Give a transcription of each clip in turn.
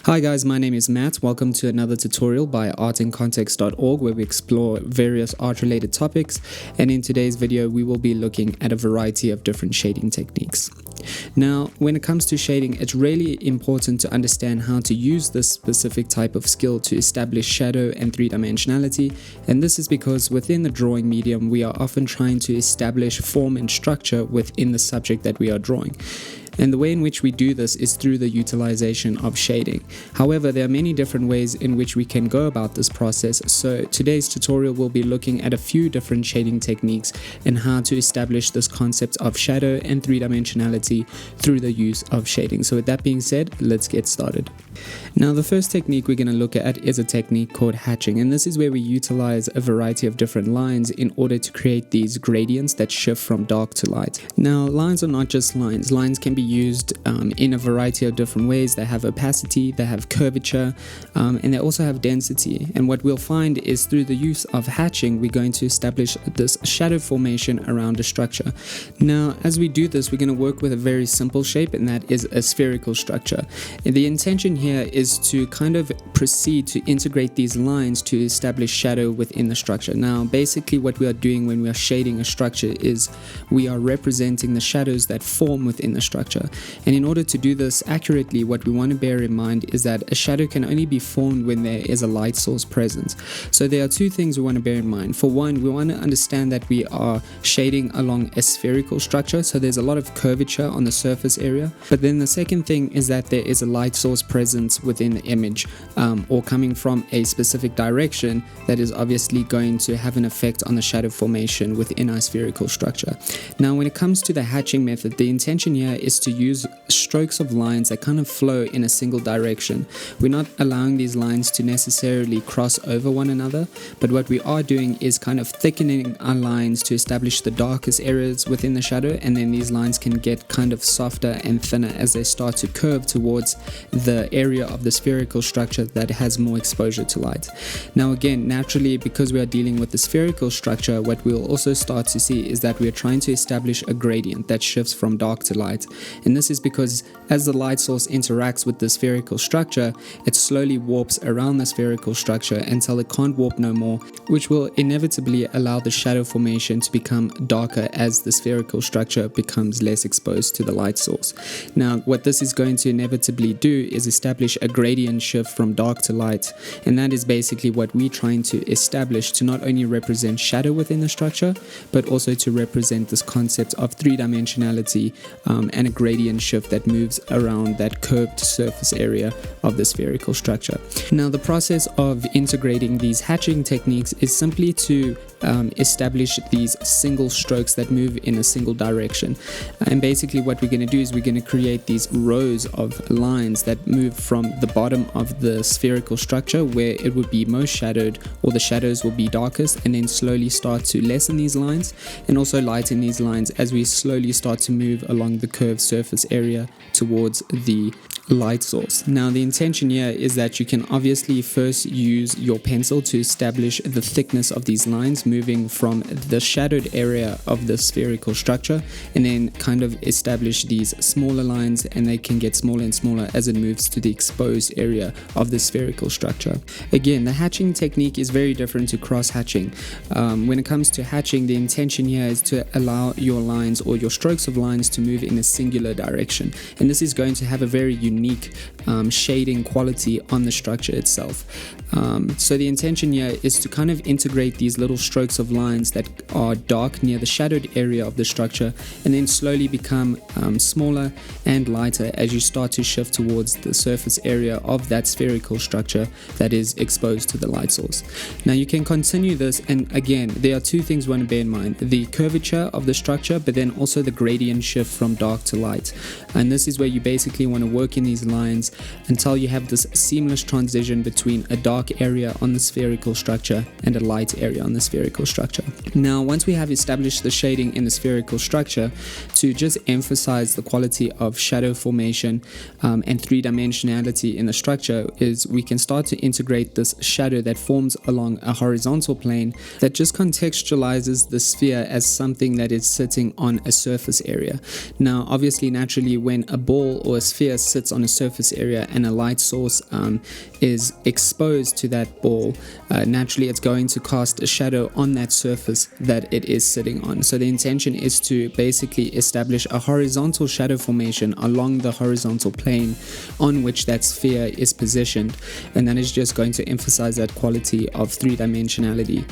Hi guys, my name is Matt. Welcome to another tutorial by artincontext.org where we explore various art-related topics, and in today's video we will be looking at a variety of different shading techniques. Now, when it comes to shading, it's really important to understand how to use this specific type of skill to establish shadow and three-dimensionality, and this is because within the drawing medium we are often trying to establish form and structure within the subject that we are drawing. And the way in which we do this is through the utilization of shading. However, there are many different ways in which we can go about this process, so today's tutorial will be looking at a few different shading techniques and how to establish this concept of shadow and three-dimensionality through the use of shading. So with that being said, let's get started. Now, the first technique we're going to look at is a technique called hatching, and this is where we utilize a variety of different lines in order to create these gradients that shift from dark to light. Now, lines are not just lines. Lines can be used in a variety of different ways. They have opacity, they have curvature, and they also have density. And what we'll find is through the use of hatching, we're going to establish this shadow formation around a structure. Now, as we do this, we're going to work with a very simple shape, and that is a spherical structure. And the intention here is to kind of proceed to integrate these lines to establish shadow within the structure. Now, basically what we are doing when we are shading a structure is we are representing the shadows that form within the structure. And in order to do this accurately, what we want to bear in mind is that a shadow can only be formed when there is a light source present. So there are two things we want to bear in mind. For one, we want to understand that we are shading along a spherical structure, so there's a lot of curvature on the surface area. But then the second thing is that there is a light source present within the image, or coming from a specific direction that is obviously going to have an effect on the shadow formation within our spherical structure. Now, when it comes to the hatching method, the intention here is to use strokes of lines that kind of flow in a single direction. We're not allowing these lines to necessarily cross over one another, but what we are doing is kind of thickening our lines to establish the darkest areas within the shadow, and then these lines can get kind of softer and thinner as they start to curve towards the area of the spherical structure that has more exposure to light. Now again, naturally, because we are dealing with the spherical structure, what we'll also start to see is that we are trying to establish a gradient that shifts from dark to light. And this is because as the light source interacts with the spherical structure, it slowly warps around the spherical structure until it can't warp no more, which will inevitably allow the shadow formation to become darker as the spherical structure becomes less exposed to the light source. Now, what this is going to inevitably do is establish a gradient shift from dark to light, and that is basically what we're trying to establish to not only represent shadow within the structure, but also to represent this concept of three-dimensionality and a gradient shift that moves around that curved surface area of the spherical structure. Now, the process of integrating these hatching techniques is simply to establish these single strokes that move in a single direction. And basically what we're going to do is we're going to create these rows of lines that move from the bottom of the spherical structure where it would be most shadowed, or the shadows will be darkest, and then slowly start to lessen these lines and also lighten these lines as we slowly start to move along the curved surface area towards the light source. Now, the intention here is that you can obviously first use your pencil to establish the thickness of these lines moving from the shadowed area of the spherical structure, and then kind of establish these smaller lines, and they can get smaller and smaller as it moves to the exposed area of the spherical structure. Again, the hatching technique is very different to cross hatching. When it comes to hatching, the intention here is to allow your lines or your strokes of lines to move in a singular direction, and this is going to have a very unique shading quality on the structure itself. So the intention here is to kind of integrate these little strokes of lines that are dark near the shadowed area of the structure, and then slowly become smaller and lighter as you start to shift towards the surface area of that spherical structure that is exposed to the light source. Now, you can continue this, and again, there are two things we want to bear in mind: the curvature of the structure, but then also the gradient shift from dark to light. And this is where you basically want to work in these lines until you have this seamless transition between a dark area on the spherical structure and a light area on the spherical structure. Now, once we have established the shading in the spherical structure, to just emphasize the quality of shadow formation and three-dimensionality in the structure, is we can start to integrate this shadow that forms along a horizontal plane that just contextualizes the sphere as something that is sitting on a surface area. Now, obviously firstly, naturally, when a ball or a sphere sits on a surface area and a light source is exposed to that ball, naturally it's going to cast a shadow on that surface that it is sitting on. So the intention is to basically establish a horizontal shadow formation along the horizontal plane on which that sphere is positioned, and that is just going to emphasize that quality of three-dimensionality.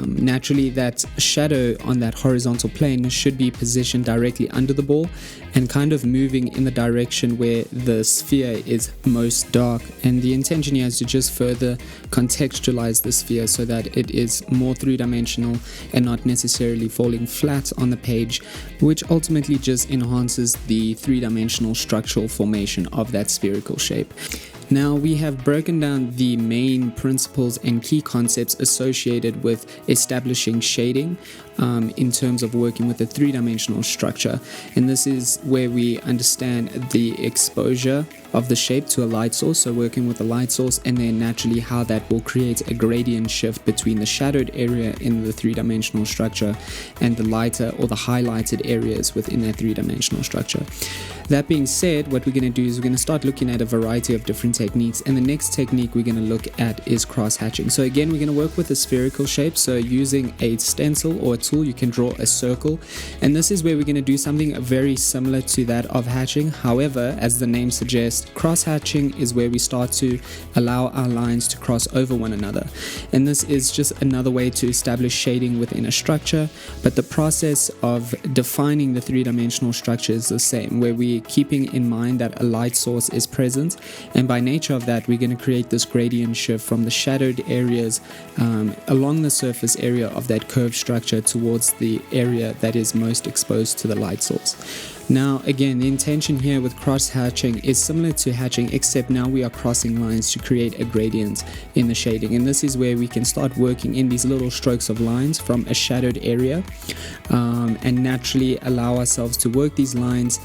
Naturally, that shadow on that horizontal plane should be positioned directly under the ball and kind of moving in the direction where the sphere is most dark, and the intention here is to just further contextualize the sphere so that it is more three-dimensional and not necessarily falling flat on the page, which ultimately just enhances the three-dimensional structural formation of that spherical shape. Now, we have broken down the main principles and key concepts associated with establishing shading in terms of working with a three-dimensional structure, and this is where we understand the exposure of the shape to a light source, so working with a light source, and then naturally how that will create a gradient shift between the shadowed area in the three-dimensional structure and the lighter or the highlighted areas within that three-dimensional structure. That being said, what we're going to do is we're going to start looking at a variety of different techniques, and the next technique we're going to look at is cross-hatching. So again, we're going to work with a spherical shape, so using a stencil or a tool you can draw a circle, and this is where we're going to do something very similar to that of hatching. However, as the name suggests, cross-hatching is where we start to allow our lines to cross over one another, and this is just another way to establish shading within a structure, but the process of defining the three-dimensional structure is the same, where we're keeping in mind that a light source is present, and by nature of that we're going to create this gradient shift from the shadowed areas along the surface area of that curved structure towards the area that is most exposed to the light source. Now again, the intention here with cross-hatching is similar to hatching, except now we are crossing lines to create a gradient in the shading, and this is where we can start working in these little strokes of lines from a shadowed area and naturally allow ourselves to work these lines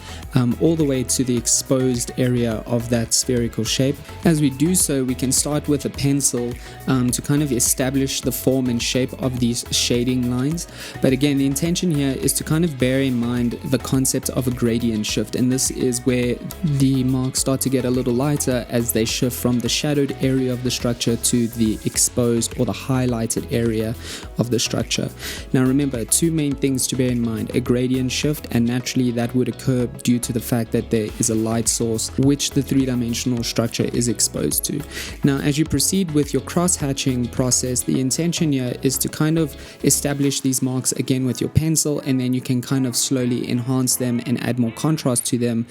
all the way to the exposed area of that spherical shape. As we do so, we can start with a pencil to kind of establish the form and shape of these shading lines, but again, the intention here is to kind of bear in mind the concept of a gradient shift, and this is where the marks start to get a little lighter as they shift from the shadowed area of the structure to the exposed or the highlighted area of the structure. Now remember, two main things to bear in mind: a gradient shift, and naturally that would occur due to the fact that there is a light source which the three-dimensional structure is exposed to. Now as you proceed with your cross-hatching process, the intention here is to kind of establish these marks again with your pencil, and then you can kind of slowly enhance them and add more contrast to them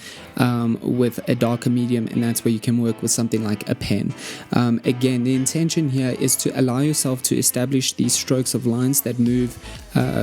with a darker medium, and that's where you can work with something like a pen. Again, the intention here is to allow yourself to establish these strokes of lines that move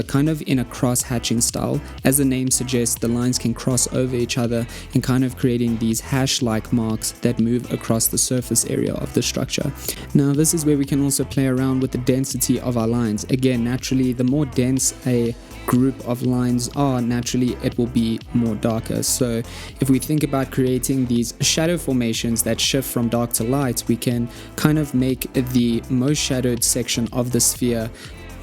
kind of in a cross-hatching style. As the name suggests, the lines can cross over each other and kind of creating these hash-like marks that move across the surface area of the structure. Now this is where we can also play around with the density of our lines. Again, naturally, the more dense a group of lines are, naturally it will be more darker. So if we think about creating these shadow formations that shift from dark to light, we can kind of make the most shadowed section of the sphere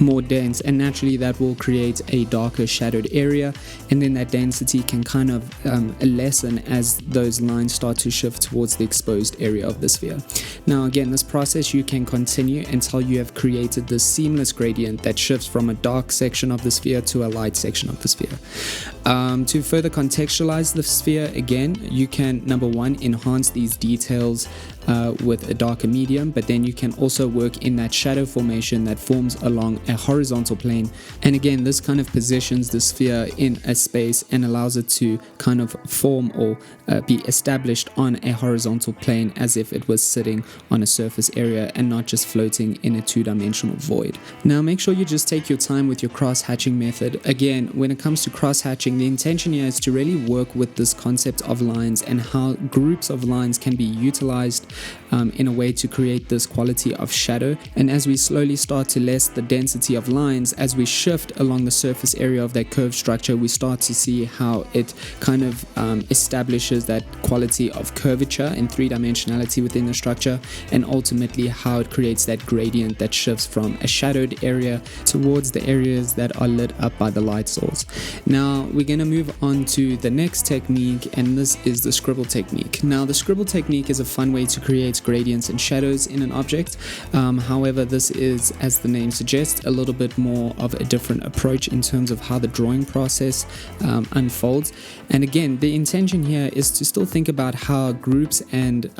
more dense, and naturally that will create a darker shadowed area, and then that density can kind of lessen as those lines start to shift towards the exposed area of the sphere. Now again, this process you can continue until you have created this seamless gradient that shifts from a dark section of the sphere to a light section of the sphere. To further contextualize the sphere, again, you can, number one, enhance these details with a darker medium, but then you can also work in that shadow formation that forms along a horizontal plane, and again this kind of positions the sphere in a space and allows it to kind of form or be established on a horizontal plane as if it was sitting on a surface area and not just floating in a two-dimensional void. Now make sure you just take your time with your cross-hatching method. Again, when it comes to cross-hatching, the intention here is to really work with this concept of lines and how groups of lines can be utilized in a way to create this quality of shadow. And as we slowly start to lessen the density of lines, as we shift along the surface area of that curved structure, we start to see how it kind of establishes that quality of curvature and three-dimensionality within the structure, and ultimately how it creates that gradient that shifts from a shadowed area towards the areas that are lit up by the light source. Now we're going to move on to the next technique, and this is the scribble technique. Now the scribble technique is a fun way to create gradients and shadows in an object. However, this is, as the name suggests, a little bit more of a different approach in terms of how the drawing process unfolds. And again, the intention here is to still think about how groups and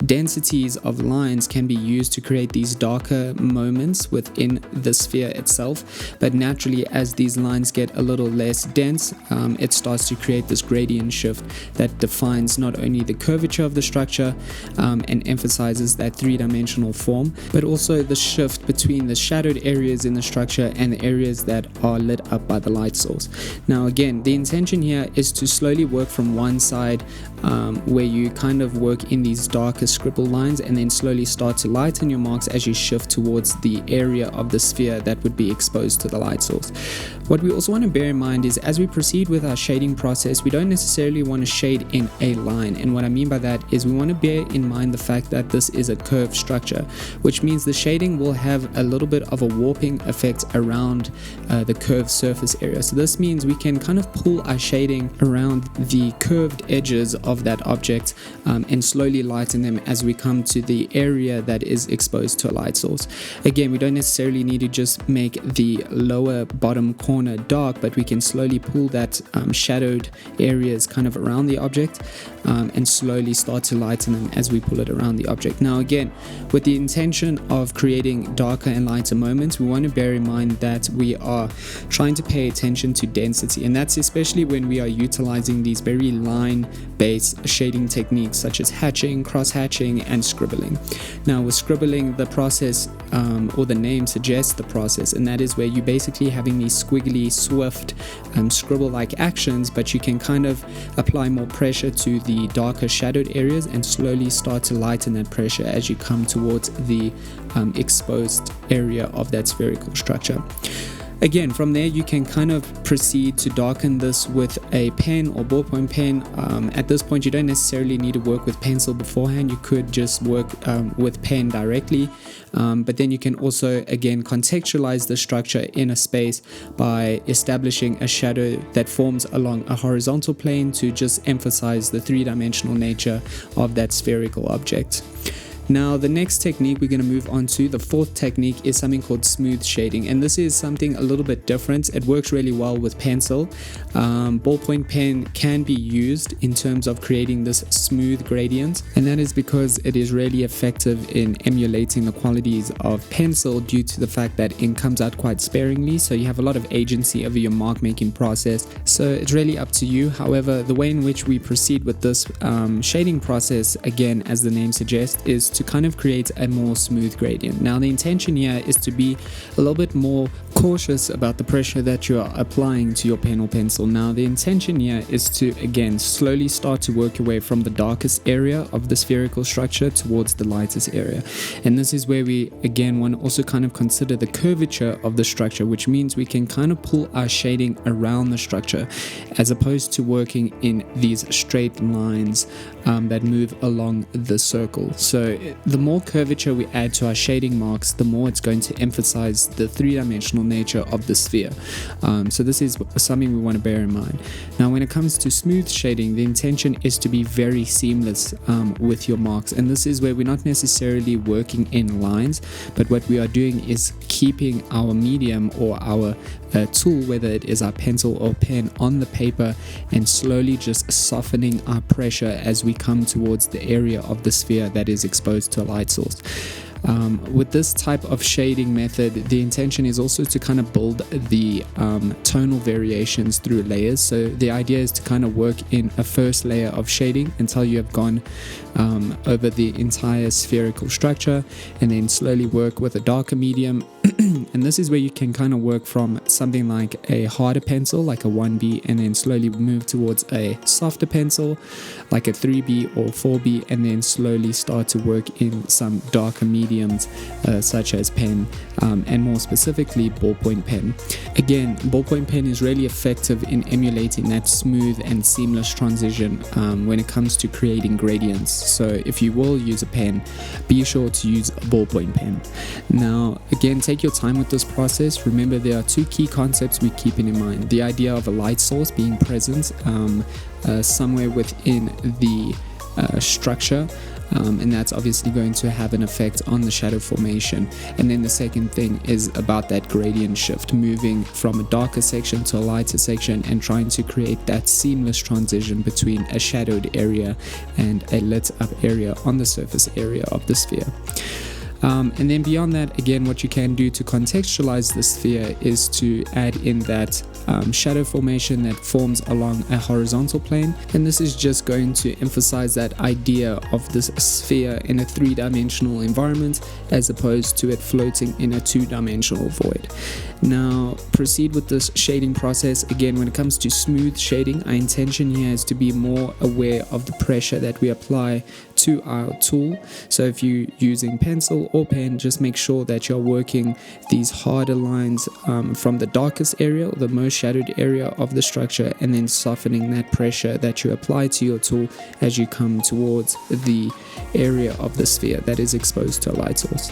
densities of lines can be used to create these darker moments within the sphere itself. But naturally, as these lines get a little less dense, it starts to create this gradient shift that defines not only the curvature of the structure and emphasizes that three-dimensional form, but also the shift between the shadowed areas in the structure and the areas that are lit up by the light source. Now again, the intention here is to slowly work from one side where you kind of work in these darker scribble lines, and then slowly start to lighten your marks as you shift towards the area of the sphere that would be exposed to the light source. What we also want to bear in mind is, as we proceed with our shading process, we don't necessarily want to shade in a line. And what I mean by that is we want to bear in mind the fact that this is a curved structure, which means the shading will have a little bit of a warping effect around the curved surface area. So this means we can kind of pull our shading around the curved edges of that object and slowly lighten them as we come to the area that is exposed to a light source. Again, we don't necessarily need to just make the lower bottom corner dark, but we can slowly pull that shadowed areas kind of around the object and slowly start to lighten them as we pull it around the object. Now again, with the intention of creating darker and lighter moments, we want to bear in mind that we are trying to pay attention to density, and that's especially when we are utilizing these very line-based shading techniques such as hatching, cross-hatching, and scribbling. Now with scribbling, the process or the name suggests the process, and that is where you're basically having these squiggly, swift scribble-like actions, but you can kind of apply more pressure to the darker shadowed areas and slowly start to lighten that pressure as you come towards the exposed area of that spherical structure. Again, from there you can kind of proceed to darken this with a pen or ballpoint pen. At this point you don't necessarily need to work with pencil beforehand, you could just work with pen directly, but then you can also again contextualize the structure in a space by establishing a shadow that forms along a horizontal plane to just emphasize the three-dimensional nature of that spherical object. Now the next technique we're going to move on to, the fourth technique, is something called smooth shading, and this is something a little bit different. It works really well with pencil. Ballpoint pen can be used in terms of creating this smooth gradient, and that is because it is really effective in emulating the qualities of pencil due to the fact that ink comes out quite sparingly, so you have a lot of agency over your mark making process. So it's really up to you. However, the way in which we proceed with this shading process, again as the name suggests, is to kind of create a more smooth gradient. Now the intention here is to be a little bit more cautious about the pressure that you are applying to your pen or pencil. Now the intention here is to again slowly start to work your way from the darkest area of the spherical structure towards the lightest area, and this is where we again want to also kind of consider the curvature of the structure, which means we can kind of pull our shading around the structure as opposed to working in these straight lines that move along the circle. So the more curvature we add to our shading marks, the more it's going to emphasize the three-dimensional nature of the sphere. So this is something we want to bear in mind. Now when it comes to smooth shading, the intention is to be very seamless with your marks, and this is where we're not necessarily working in lines, but what we are doing is keeping our medium or our tool, whether it is our pencil or pen, on the paper and slowly just softening our pressure as we come towards the area of the sphere that is exposed to a light source. With this type of shading method, the intention is also to kind of build the tonal variations through layers. So the idea is to kind of work in a first layer of shading until you have gone over the entire spherical structure, and then slowly work with a darker medium. And this is where you can kind of work from something like a harder pencil, like a 1B, and then slowly move towards a softer pencil, like a 3B or 4B, and then slowly start to work in some darker mediums, such as pen, and more specifically ballpoint pen. Again, ballpoint pen is really effective in emulating that smooth and seamless transition when it comes to creating gradients. So if you will use a pen, be sure to use a ballpoint pen. Now, again, take your time with this process. Remember, there are two key concepts we're keeping in mind: the idea of a light source being present somewhere within the structure, and that's obviously going to have an effect on the shadow formation. And then the second thing is about that gradient shift, moving from a darker section to a lighter section and trying to create that seamless transition between a shadowed area and a lit up area on the surface area of the sphere. And then beyond that, again, what you can do to contextualize the sphere is to add in that shadow formation that forms along a horizontal plane, and this is just going to emphasize that idea of this sphere in a three-dimensional environment as opposed to it floating in a two-dimensional void. Now, proceed with this shading process. Again, when it comes to smooth shading, our intention here is to be more aware of the pressure that we apply to our tool. So if you're using pencil or pen, just make sure that you're working these harder lines from the darkest area or the most shadowed area of the structure, and then softening that pressure that you apply to your tool as you come towards the area of the sphere that is exposed to a light source.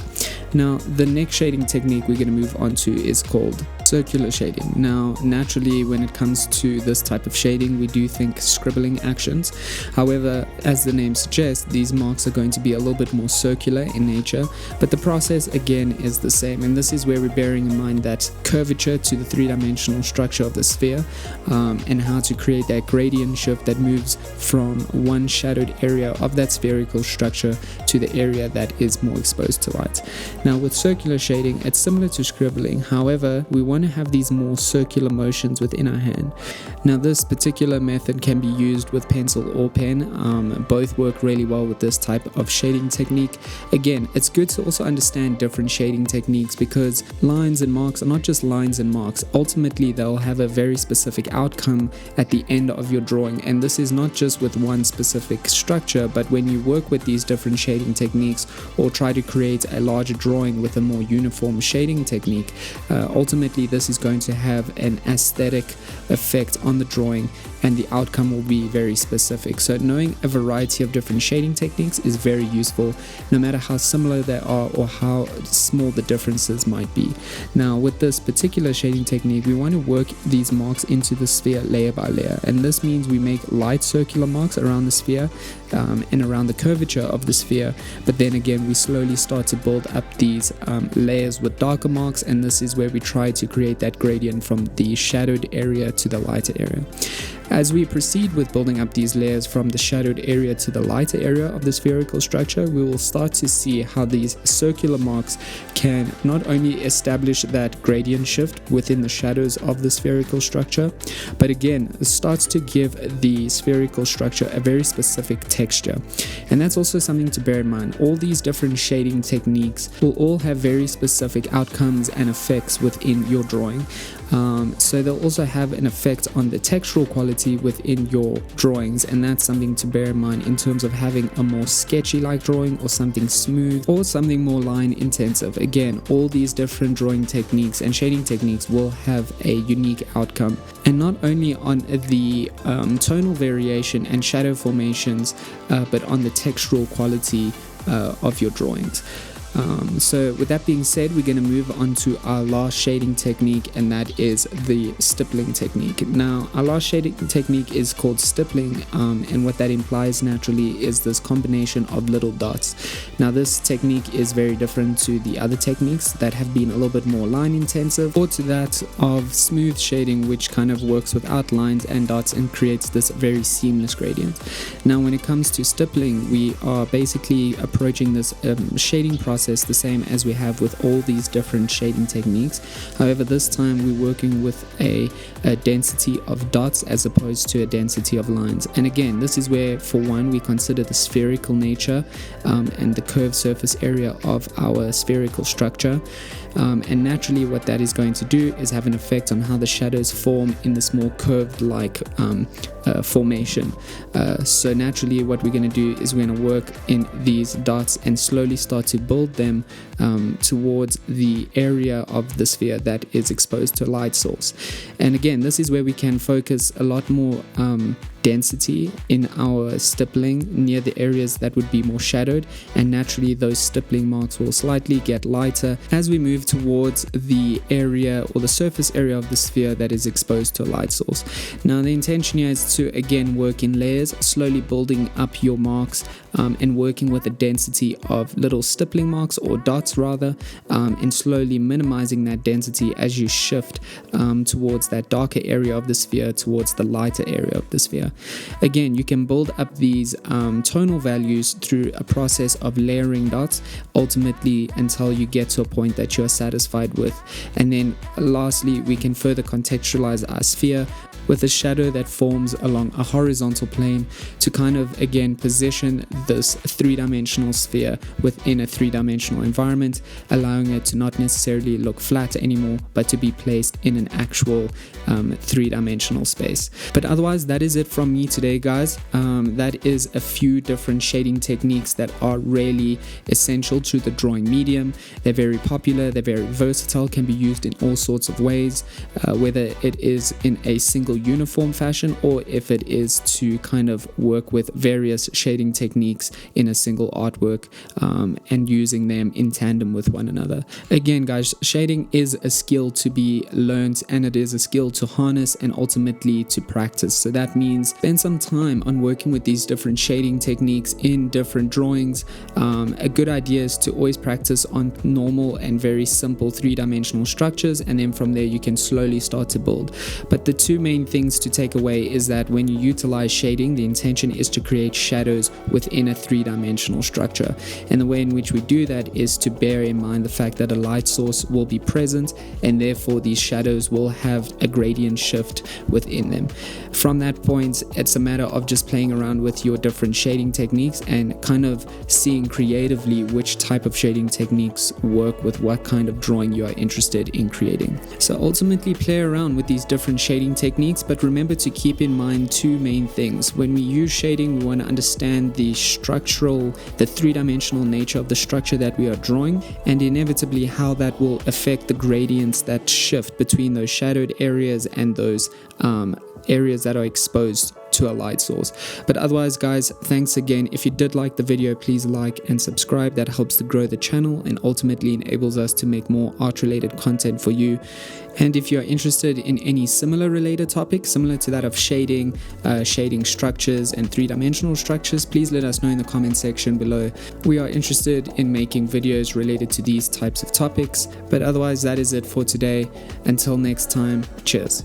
Now, the next shading technique we're going to move on to is called circular shading. Now, naturally, when it comes to this type of shading, we do think scribbling actions. However, as the name suggests, these marks are going to be a little bit more circular in nature, but the process again is the same, and this is where we're bearing in mind that curvature to the three-dimensional structure of the sphere, and how to create that gradient shift that moves from one shadowed area of that spherical structure to the area that is more exposed to light. Now, with circular shading, it's similar to scribbling. However, we want to have these more circular motions within our hand. Now, this particular method can be used with pencil or pen. Both work really well with this type of shading technique. Again, it's good to also understand different shading techniques, because lines and marks are not just lines and marks. Ultimately, they'll have a very specific outcome at the end of your drawing, and this is not just with one specific structure, but when you work with these different shading techniques or try to create a larger drawing with a more uniform shading technique, ultimately this is going to have an aesthetic effect on the drawing, and the outcome will be very specific. So knowing a variety of different shading techniques is very useful, no matter how similar they are or how small the differences might be. Now, with this particular shading technique, we want to work these marks into the sphere layer by layer, and this means we make light circular marks around the sphere and around the curvature of the sphere, but then again we slowly start to build up these layers with darker marks, and this is where we try to create that gradient from the shadowed area to the lighter area. As we proceed with building up these layers from the shadowed area to the lighter area of the spherical structure, we will start to see how these circular marks can not only establish that gradient shift within the shadows of the spherical structure, but again starts to give the spherical structure a very specific texture. And that's also something to bear in mind. All these different shading techniques will all have very specific outcomes and effects within your drawing. So they'll also have an effect on the textural quality within your drawings, and that's something to bear in mind in terms of having a more sketchy like drawing or something smooth or something more line intensive. Again, all these different drawing techniques and shading techniques will have a unique outcome, and not only on the tonal variation and shadow formations, but on the textural quality of your drawings. So with that being said, we're going to move on to our last shading technique, and that is the stippling technique. Now, our last shading technique is called stippling, and what that implies naturally is this combination of little dots. Now, this technique is very different to the other techniques that have been a little bit more line intensive, or to that of smooth shading, which kind of works without lines and dots and creates this very seamless gradient. Now, when it comes to stippling, we are basically approaching this shading process process the same as we have with all these different shading techniques. However, this time we're working with a density of dots as opposed to a density of lines. And again, this is where, for one, we consider the spherical nature and the curved surface area of our spherical structure. And naturally what that is going to do is have an effect on how the shadows form in this more curved like formation. So naturally what we're going to do is we're going to work in these dots and slowly start to build them towards the area of the sphere that is exposed to a light source. And again, this is where we can focus a lot more density in our stippling near the areas that would be more shadowed, and naturally those stippling marks will slightly get lighter as we move towards the area or the surface area of the sphere that is exposed to a light source. Now the intention here is to again work in layers, slowly building up your marks and working with a density of little stippling marks or dots rather, and slowly minimizing that density as you shift towards that darker area of the sphere towards the lighter area of the sphere. Again, you can build up these tonal values through a process of layering dots, ultimately until you get to a point that you're satisfied with. And then lastly, we can further contextualize our sphere with a shadow that forms along a horizontal plane to kind of again position this three-dimensional sphere within a three-dimensional environment, allowing it to not necessarily look flat anymore but to be placed in an actual three-dimensional space. But otherwise, that is it from me today, guys. That is a few different shading techniques that are really essential to the drawing medium. They're very popular, they're very versatile, can be used in all sorts of ways, whether it is in a single uniform fashion or if it is to kind of work with various shading techniques in a single artwork and using them in tandem with one another. Again, guys, shading is a skill to be learned, and it is a skill to harness and ultimately to practice. So that means spend some time on working with these different shading techniques in different drawings. A good idea is to always practice on normal and very simple three-dimensional structures, and then from there you can slowly start to build. But the two main things to take away is that when you utilize shading, the intention is to create shadows within a three-dimensional structure, and the way in which we do that is to bear in mind the fact that a light source will be present, and therefore these shadows will have a gradient shift within them. From that point, it's a matter of just playing around with your different shading techniques and kind of seeing creatively which type of shading techniques work with what kind of drawing you are interested in creating. So ultimately play around with these different shading techniques, but remember to keep in mind two main things. When we use shading, we want to understand the three-dimensional nature of the structure that we are drawing, and inevitably how that will affect the gradients that shift between those shadowed areas and those areas that are exposed to a light source. But otherwise, guys, thanks again. If you did like the video, please like and subscribe. That helps to grow the channel and ultimately enables us to make more art related content for you. And if you're interested in any similar related topics similar to that of shading, shading structures and three-dimensional structures, please let us know in the comment section below. We are interested in making videos related to these types of topics. But otherwise, that is it for today. Until next time, cheers.